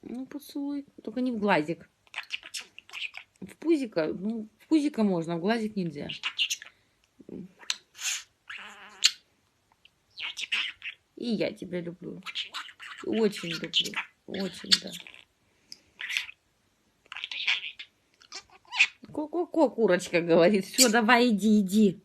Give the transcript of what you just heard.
Ну, поцелуй. Только не в глазик. В пузико? Ну, в пузико можно, в глазик нельзя. И я тебя люблю. Очень люблю. Очень, да. Ко-ко-ко, курочка говорит. Все, давай, иди, иди.